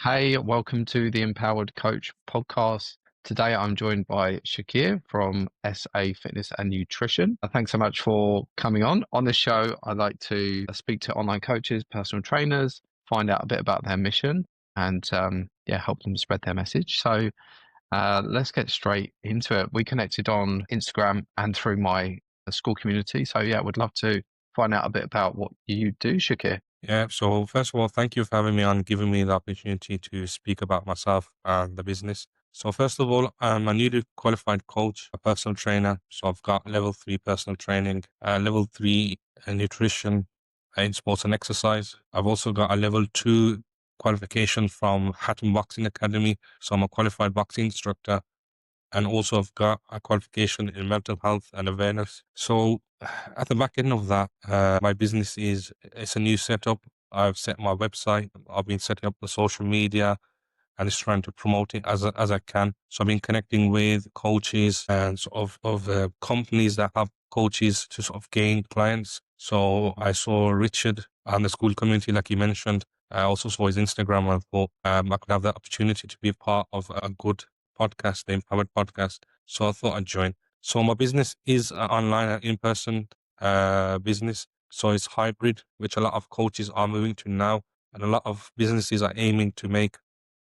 Hey, welcome to the Empowered Coach podcast. Today I'm joined by Shakir from SA Fitness and Nutrition. Thanks so much for coming on. On this show, I like to speak to online coaches, personal trainers, find out a bit about their mission and help them spread their message. So let's get straight into it. We connected on Instagram and through my school community. So yeah, would love to find out a bit about what you do, Shakir. Yeah, so first of all, thank you for having me on, giving me the opportunity to speak about myself and the business. So first of all, I'm a newly qualified coach, a personal trainer. So I've got level 3 personal training, level 3 nutrition in sports and exercise. I've also got a level 2 qualification from Hatton Boxing Academy. So I'm a qualified boxing instructor. And also I've got a qualification in mental health and awareness. So at the back end of that, my business it's a new setup. I've set my website. I've been setting up the social media and just trying to promote it as I can. So I've been connecting with coaches and sort of companies that have coaches to sort of gain clients. So I saw Richard and the school community, like you mentioned. I also saw his Instagram and thought I could have the opportunity to be a part of a good podcast, the Empowered Podcast. So I thought I'd join. So my business is an online and in-person business. So it's hybrid, which a lot of coaches are moving to now. And a lot of businesses are aiming to make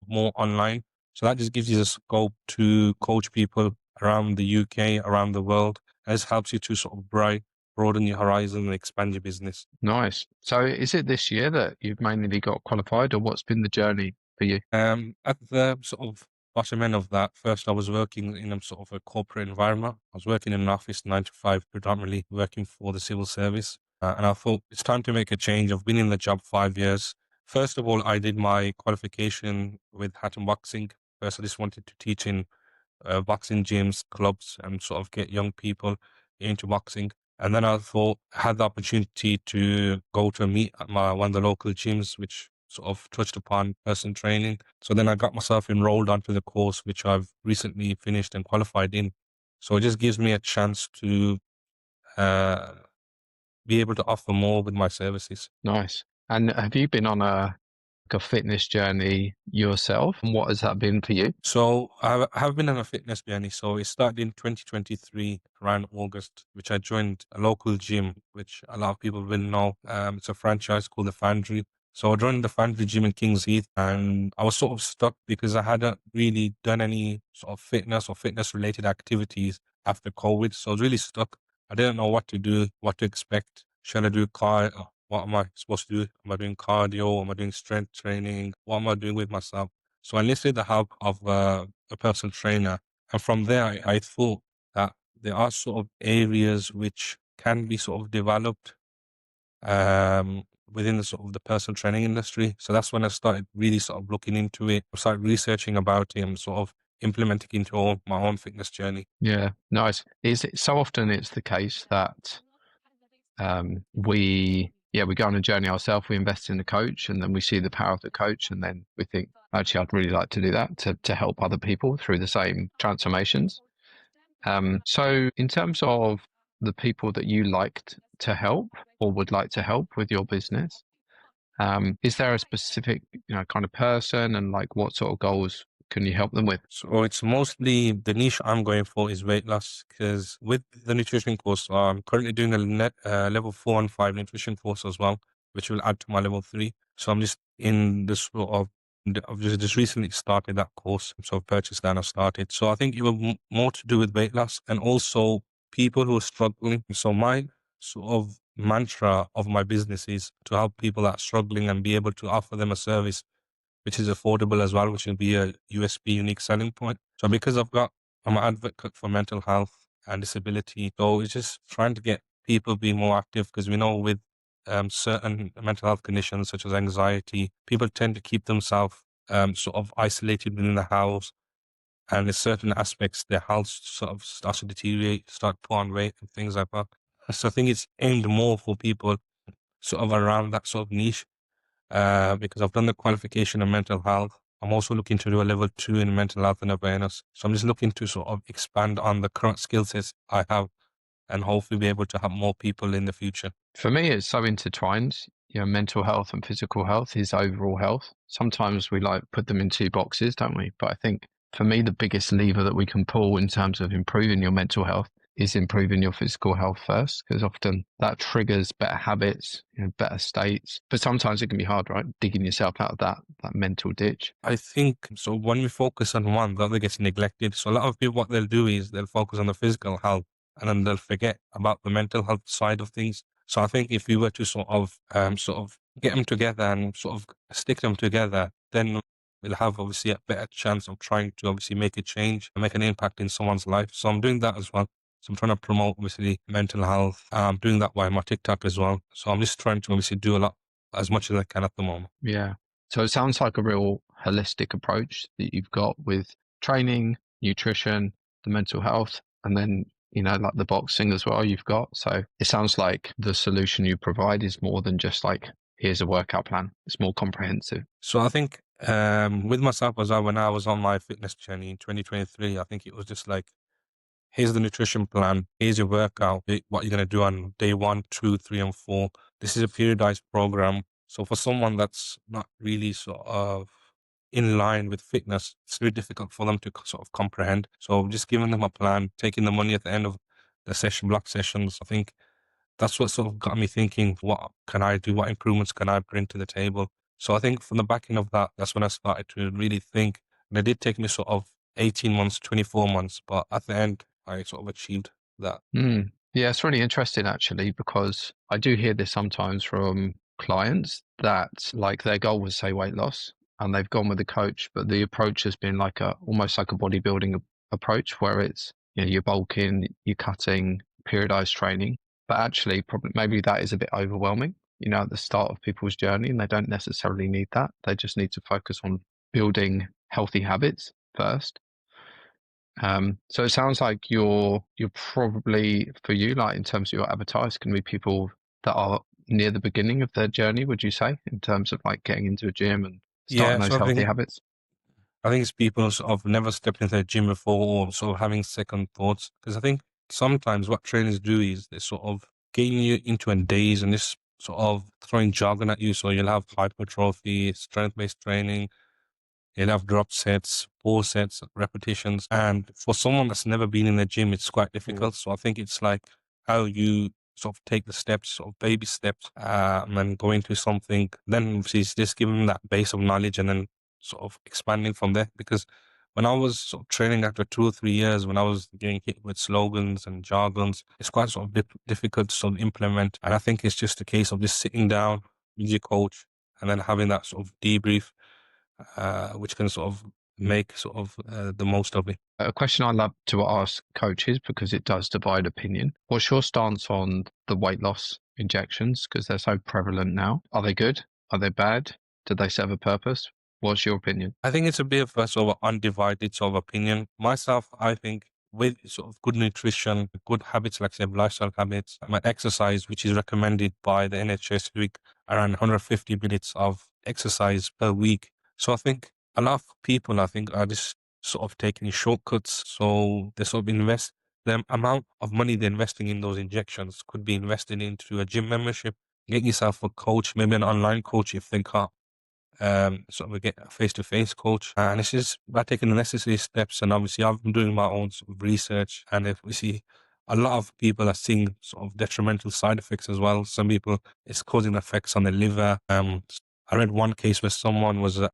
more online. So that just gives you the scope to coach people around the UK, around the world. And this helps you to sort of broaden your horizon and expand your business. Nice. So is it this year that you've mainly got qualified, or what's been the journey for you? At the sort of bottom end of that, first I was working in a sort of a corporate environment. I was working in an office 9 to 5, predominantly working for the civil service. And I thought it's time to make a change. I've been in the job 5 years. First of all, I did my qualification with Hatton Boxing. First, I just wanted to teach in boxing gyms, clubs, and sort of get young people into boxing. And then I thought I had the opportunity to go to a meet at one of the local gyms, which sort of touched upon person training. So then I got myself enrolled onto the course, which I've recently finished and qualified in. So it just gives me a chance to uh, be able to offer more with my services. Nice. And have you been on a fitness journey yourself? And what has that been for you? So I have been on a fitness journey. So it started in 2023, around August, which I joined a local gym, which a lot of people will know. It's a franchise called the Foundry. So I joined the Foundry gym in Kings Heath, and I was sort of stuck because I hadn't really done any sort of fitness or fitness related activities after COVID. So I was really stuck. I didn't know what to do, what to expect. Shall I do what am I supposed to do? Am I doing cardio? Am I doing strength training? What am I doing with myself? So I enlisted the help of a personal trainer. And from there, I thought that there are sort of areas which can be sort of developed within the sort of the personal training industry. So that's when I started really sort of looking into it. I started researching about it and sort of implementing into my own fitness journey. Yeah, nice. Is it so often it's the case that we go on a journey ourselves, we invest in the coach, and then we see the power of the coach, and then we think, actually, I'd really like to do that to help other people through the same transformations. So in terms of the people that you liked to help or would like to help with your business, is there a specific, kind of person, and like what sort of goals can you help them with? So it's mostly the niche I'm going for is weight loss because with the nutrition course, I'm currently doing a level 4 and 5 nutrition course as well, which will add to my level 3. So I'm just in this sort of, I've just recently started that course. So I've purchased that and I've started. So I think it will more to do with weight loss and also people who are struggling. So my sort of mantra of my business is to help people that are struggling and be able to offer them a service which is affordable as well, which will be a USP, unique selling point. So because I'm an advocate for mental health and disability. So it's just trying to get people being more active because we know with certain mental health conditions such as anxiety, people tend to keep themselves sort of isolated within the house. And in certain aspects, their health sort of starts to deteriorate, start put on weight and things like that. So I think it's aimed more for people sort of around that sort of niche because I've done the qualification in mental health. I'm also looking to do a level 2 in mental health and awareness. So I'm just looking to sort of expand on the current skill sets I have and hopefully be able to help more people in the future. For me, it's so intertwined. mental health and physical health is overall health. Sometimes we like put them in two boxes, don't we? But I think for me, the biggest lever that we can pull in terms of improving your mental health is improving your physical health first, because often that triggers better habits, better states. But sometimes it can be hard, right? Digging yourself out of that mental ditch. I think so. When we focus on one, the other gets neglected. So a lot of people, what they'll do is they'll focus on the physical health and then they'll forget about the mental health side of things. So I think if we were to sort of get them together and sort of stick them together, then we'll have obviously a better chance of trying to obviously make a change and make an impact in someone's life. So I'm doing that as well. So I'm trying to promote obviously mental health. I'm doing that by my TikTok as well. So I'm just trying to obviously do a lot as much as I can at the moment. Yeah. So it sounds like a real holistic approach that you've got with training, nutrition, the mental health, and then, like the boxing as well you've got. So it sounds like the solution you provide is more than just like, here's a workout plan. It's more comprehensive. So I think with myself as well, when I was on my fitness journey in 2023, I think it was just like, here's the nutrition plan, here's your workout, what you're going to do on day 1, 2, 3, and 4. This is a periodized program. So for someone that's not really sort of in line with fitness, it's very difficult for them to sort of comprehend. So just giving them a plan, taking the money at the end of the session, block sessions, I think that's what sort of got me thinking, what can I do? What improvements can I bring to the table? So I think from the back end of that, that's when I started to really think. And it did take me sort of 18 months, 24 months, but at the end, I sort of achieved that. Mm. Yeah, it's really interesting actually, because I do hear this sometimes from clients that like their goal was say weight loss and they've gone with a coach, but the approach has been like almost like a bodybuilding approach where it's, you're bulking, you're cutting, periodized training, but actually probably maybe that is a bit overwhelming, at the start of people's journey, and they don't necessarily need that. They just need to focus on building healthy habits first. So it sounds like you're probably, for you, like in terms of your avatar, it's going to be people that are near the beginning of their journey, would you say, in terms of like getting into a gym and starting Yeah, those so healthy habits? I think it's people sort of never stepped into the gym before or sort of having second thoughts. Because I think sometimes what trainers do is they sort of getting you into a daze and just sort of throwing jargon at you. So you'll have hypertrophy, strength-based training, you'll have drop sets, pull sets, repetitions. And for someone that's never been in the gym, it's quite difficult. So I think it's like how you sort of take the steps, sort of baby steps, and go into something. Then obviously it's just giving them that base of knowledge and then sort of expanding from there. Because when I was sort of training after 2 or 3 years, when I was getting hit with slogans and jargons, it's quite sort of difficult to sort of implement. And I think it's just a case of just sitting down with your coach and then having that sort of debrief, which can sort of make sort of the most of it. A question I love to ask coaches because it does divide opinion. What's your stance on the weight loss injections? Because they're so prevalent now. Are they good? Are they bad? Do they serve a purpose? What's your opinion? I think it's a bit of a sort of undivided sort of opinion. Myself, I think with sort of good nutrition, good habits, like say lifestyle habits, and exercise, which is recommended by the NHS week, around 150 minutes of exercise per week. So I think a lot of people, I think, are just sort of taking shortcuts. So they sort of invest the amount of money they're investing in those injections could be invested into a gym membership. Get yourself a coach, maybe an online coach if they can't sort of get a face-to-face coach. And it's just by taking the necessary steps. And obviously, I've been doing my own sort of research. And if we see a lot of people are seeing sort of detrimental side effects as well. Some people, it's causing effects on the liver. I read one case where someone was sort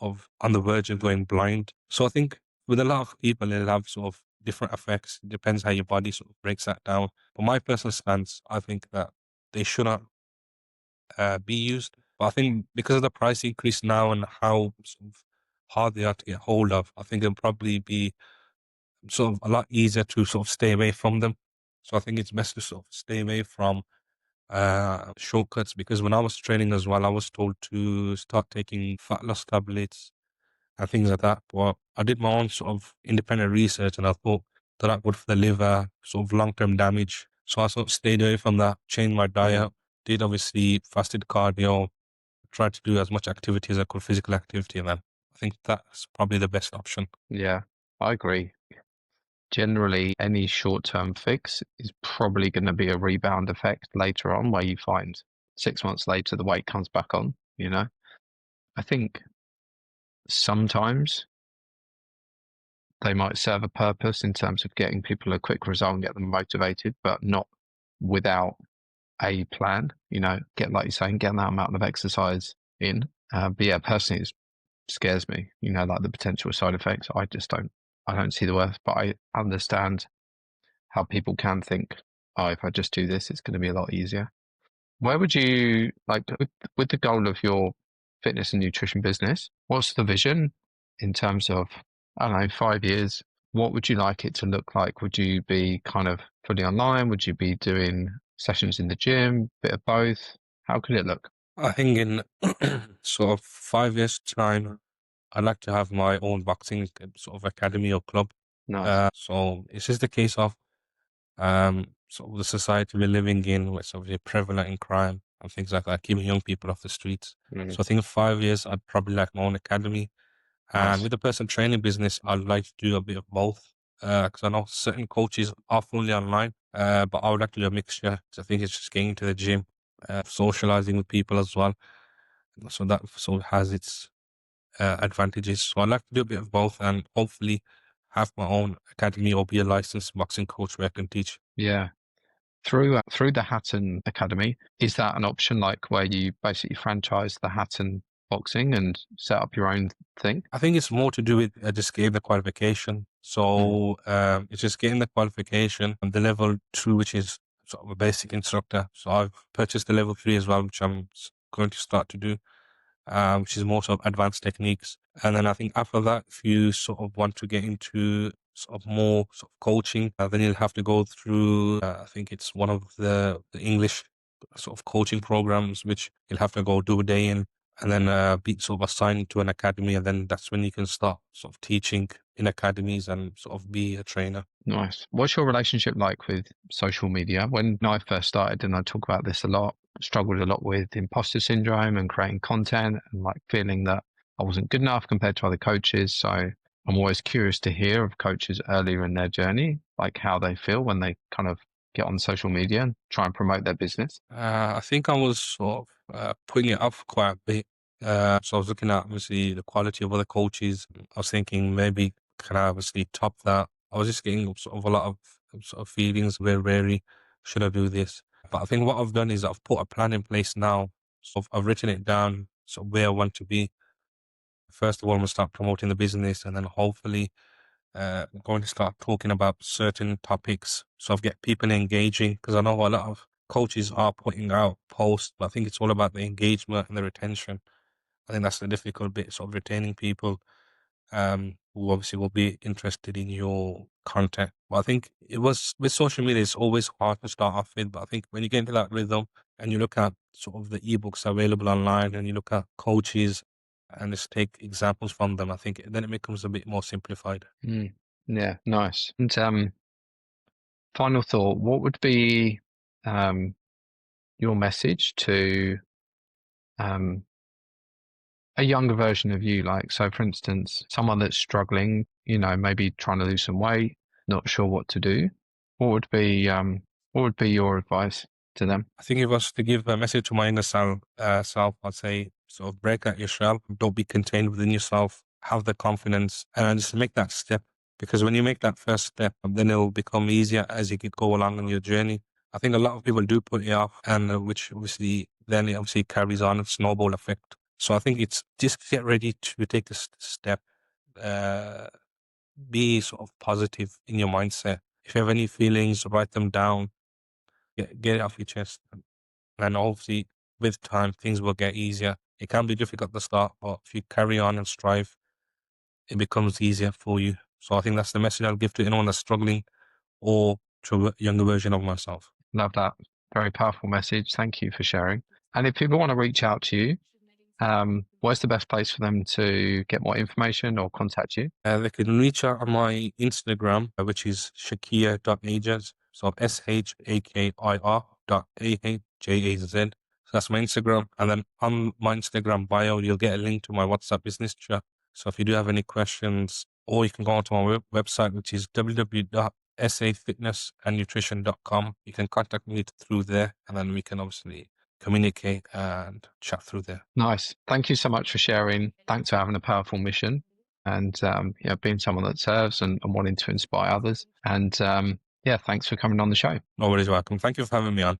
of on the verge of going blind. So I think with a lot of people, it'll have sort of different effects. It depends how your body sort of breaks that down. But my personal stance, I think that they should not be used. But I think because of the price increase now and how sort of hard they are to get hold of, I think it'll probably be sort of a lot easier to sort of stay away from them. So I think it's best to sort of stay away from shortcuts, because when I was training as well, I was told to start taking fat loss tablets and things like that. But I did my own sort of independent research and I thought they're not good for the liver, sort of long-term damage. So I sort of stayed away from that, changed my diet, did obviously fasted cardio, tried to do as much activity as I could, physical activity, and then I think that's probably the best option. Yeah, I agree. Generally, any short-term fix is probably going to be a rebound effect later on where you find 6 months later the weight comes back on, you know. I think sometimes they might serve a purpose in terms of getting people a quick result and get them motivated, but not without a plan, you know, get, like you're saying, get that amount of exercise in. But yeah, personally, it scares me, you know, like the potential side effects. I don't see the worth, but I understand how people can think, oh, if I just do this, it's going to be a lot easier. Where would you like with the goal of your fitness and nutrition business? What's the vision in terms of, I don't know, 5 years? What would you like it to look like? Would you be kind of fully online? Would you be doing sessions in the gym, bit of both? How could it look? I think in sort of 5 years' time, I'd like to have my own boxing sort of academy or club. Nice. So it's just a case of sort of the society we're living in, where it's obviously prevalent in crime and things like that, keeping young people off the streets. Mm, So I think in 5 years, I'd probably like my own academy. And nice. with the personal training business, I'd like to do a bit of both. Because I know certain coaches are fully online, but I would like to do a mixture. So I think it's just getting to the gym, socializing with people as well. So that sort of has its advantages. So I'd like to do a bit of both and hopefully have my own academy or be a licensed boxing coach where I can teach. Yeah. Through the Hatton Academy, is that an option like where you basically franchise the Hatton boxing and set up your own thing? I think it's more to do with just getting the qualification. Mm, So it's just getting the qualification and the level 2, which is sort of a basic instructor. So I've purchased the level 3 as well, which I'm going to start to do, which is more sort of advanced techniques. And then I think after that, if you sort of want to get into sort of more sort of coaching, then you'll have to go through, I think it's one of the English sort of coaching programs, which you'll have to go do a day in and then be sort of assigned to an academy. And then that's when you can start sort of teaching in academies and sort of be a trainer. nice. What's your relationship like with social media? When I first started, and I talk about this a lot, struggled a lot with imposter syndrome and creating content and like feeling that I wasn't good enough compared to other coaches. So I'm always curious to hear of coaches earlier in their journey, like how they feel when they kind of get on social media and try and promote their business. I think I was sort of putting it up quite a bit. So I was looking at obviously the quality of other coaches. I was thinking maybe can I obviously top that? I was just getting sort of a lot of sort of feelings very wary. Should I do this? But I think what I've done is I've put a plan in place now. So I've written it down, so where I want to be. First of all, I'm gonna start promoting the business, and then hopefully I'm going to start talking about certain topics. So I've get people engaging because I know a lot of coaches are putting out posts, but I think it's all about the engagement and the retention. I think that's the difficult bit, sort of retaining people who obviously will be interested in your content. But I think it was with social media, it's always hard to start off with. But I think when you get into that rhythm and you look at sort of the ebooks available online and you look at coaches and just take examples from them, I think then it becomes a bit more simplified. Mm, yeah, nice. And final thought, what would be um, your message to um, a younger version of you? Like, so for instance, someone that's struggling, you know, maybe trying to lose some weight, not sure what to do. What would be your advice to them? I think if I was to give a message to my inner self, I'd say sort of break out your shell. Don't be contained within yourself. Have the confidence and just make that step. Because when you make that first step, then it'll become easier as you go along on your journey. I think a lot of people do put it off, and which obviously then it obviously carries on a snowball effect. So I think it's just get ready to take this step. Uh, be sort of positive in your mindset. If you have any feelings, write them down. Get it off your chest. And obviously, with time, things will get easier. It can be difficult at the start, but if you carry on and strive, it becomes easier for you. So I think that's the message I'll give to anyone that's struggling or to a younger version of myself. Love that. Very powerful message. Thank you for sharing. And if people want to reach out to you, where's the best place for them to get more information or contact you? They can reach out on my Instagram, which is shakir.ajaz. So SHAKIR.AHJAZ. So that's my Instagram. And then on my Instagram bio, you'll get a link to my WhatsApp business chat. So if you do have any questions, or you can go onto my website, which is www.safitnessandnutrition.com. You can contact me through there, and then we can obviously communicate and chat through there. Nice. Thank you so much for sharing. Thanks for having a powerful mission and being someone that serves and wanting to inspire others. And yeah, thanks for coming on the show. No worries, welcome. Thank you for having me on.